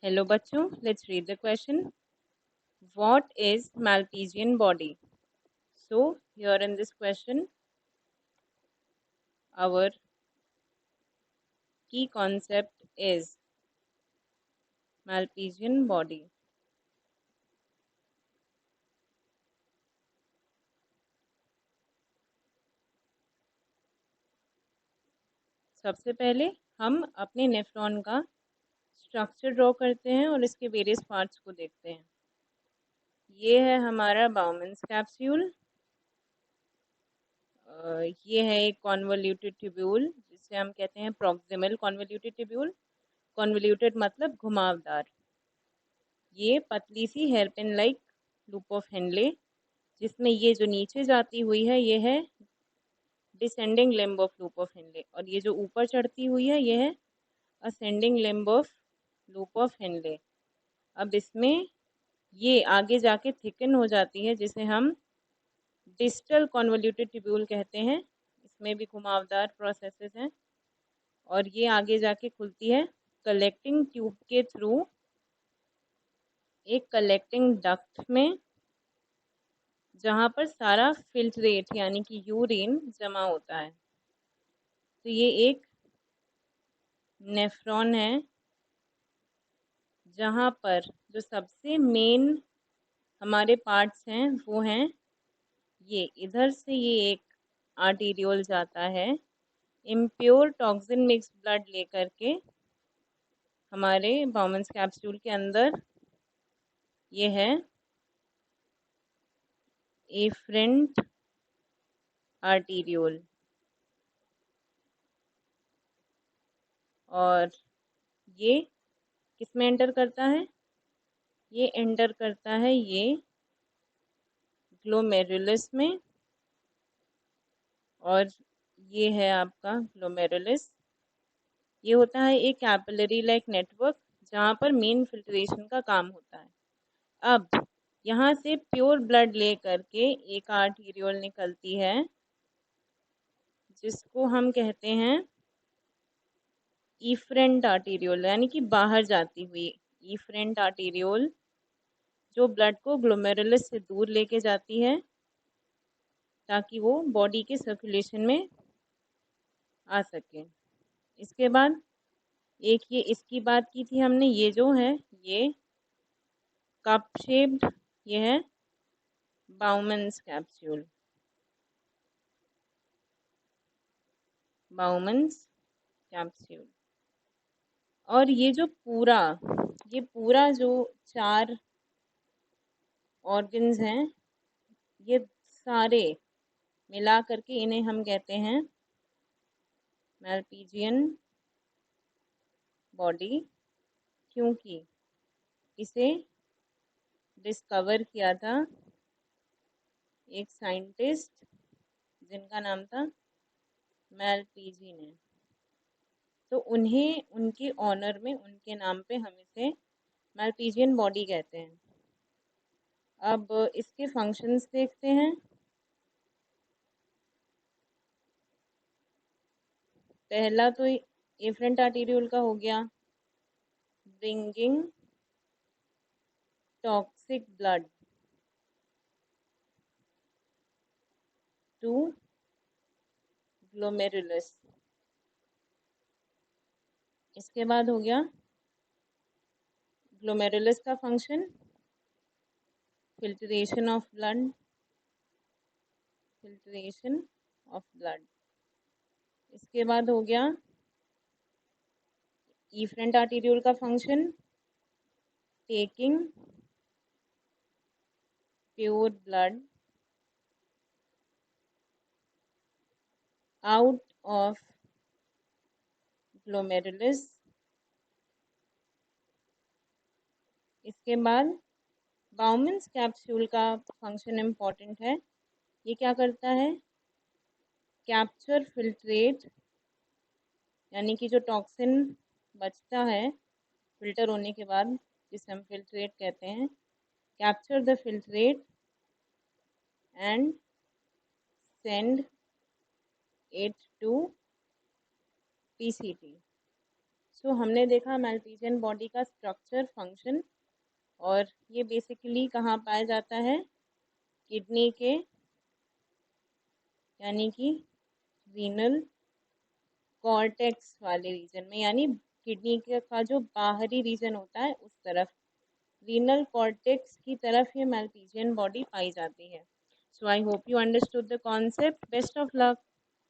Hello बच्चों, let's read the question. What is Malpighian body? So here in this question, our key concept is Malpighian body. सबसे पहले हम अपने nephron का structure draw करते हैं और इसके वेरियस पार्ट्स को देखते हैं। ये है हमारा बाउमन्स कैप्सूल। ये है एक कॉन्वोल्यूटेड ट्यूब्यूल जिसे हम कहते हैं प्रॉक्सिमल कॉन्वोल्यूटेड ट्यूब्यूल। कॉन्वोल्यूटेड मतलब घुमावदार। ये पतली सी hairpin like loop of Henle, जिसमें ये जो नीचे जाती हुई है ये है descending limb of loop of Henle, और ये जो ऊपर चढ़ती हुई है ये है ascending limb of loop of Henle. अब इसमें ये आगे जाके थिकन हो जाती है, जिसे हम डिस्टल कॉन्वोल्यूटेड ट्यूब्यूल कहते हैं। इसमें भी घुमावदार प्रोसेसेस हैं और ये आगे जाके खुलती है कलेक्टिंग ट्यूब के थ्रू एक कलेक्टिंग डक्ट में, जहाँ पर सारा फिल्ट्रेट यानी कि यूरिन जमा होता है। तो ये एक नेफ्रॉन है जहाँ पर जो सबसे मेन हमारे पार्ट्स हैं वो हैं ये इधर से ये एक आर्टीरियोल जाता है इम्प्योर टॉक्सिन मिक्स ब्लड लेकर के हमारे बाउमन्स कैप्सूल के अंदर। ये है एफरेंट आर्टीरियोल, और ये किसमें एंटर करता है? ये एंटर करता है ये ग्लोमेरुलस में, और ये है आपका ग्लोमेरुलस। ये होता है एक कैपिलरी लाइक नेटवर्क जहाँ पर मेन फिल्ट्रेशन का काम होता है। अब यहाँ से प्योर ब्लड ले करके एक आर्टीरियोल निकलती है जिसको हम कहते हैं इफरेंट आर्टीरियोल, यानी कि बाहर जाती हुई इफरेंट आर्टीरियोल, जो ब्लड को ग्लोमेरुलस से दूर लेके जाती है ताकि वो बॉडी के सर्कुलेशन में आ सके। इसके बाद एक ये इसकी बात की थी हमने, ये जो है ये कप शेप्ड, ये है बाउमन्स कैप्सूल, बाउमन्स कैप्सूल। और ये पूरा जो 4 ऑर्गन्स हैं, ये सारे मिला करके इन्हें हम कहते हैं मैल्पीजियन बॉडी, क्योंकि इसे डिस्कवर किया था एक साइंटिस्ट जिनका नाम था मैल्पीजी ने। तो उन्हें उनके ऑनर में, उनके नाम पे हम इसे मैल्पीजियन बॉडी कहते हैं। अब इसके फंक्शंस देखते हैं। पहला तो एफरेंट आर्टीरियोल का हो गया, bringing toxic blood to glomerulus. इसके बाद हो गया ग्लोमेरुलस का function filtration of blood, filtration of blood. इसके बाद हो गया इफरेंट आर्टीरियोल का function taking pure blood out of glomerulus. इसके बाद बाउमन्स कैप्सूल का फंक्शन इम्पॉर्टेंट है। ये क्या करता है? कैप्चर फिल्ट्रेट, यानी कि जो टॉक्सिन बचता है फिल्टर होने के बाद, जिसे हम फिल्ट्रेट कहते हैं, capture the filtrate and send it to PCT. So हमने देखा मैल्पीजियन बॉडी का स्ट्रक्चर, फंक्शन, और ये बेसिकली कहाँ पाया जाता है, किडनी के यानी कि रीनल कॉर्टेक्स वाले रीजन में, यानी किडनी का जो बाहरी रीजन होता है उस तरफ, रीनल कॉर्टेक्स की तरफ ये मैल्पीजियन बॉडी पाई जाती है. So I hope you understood the concept. Best of luck.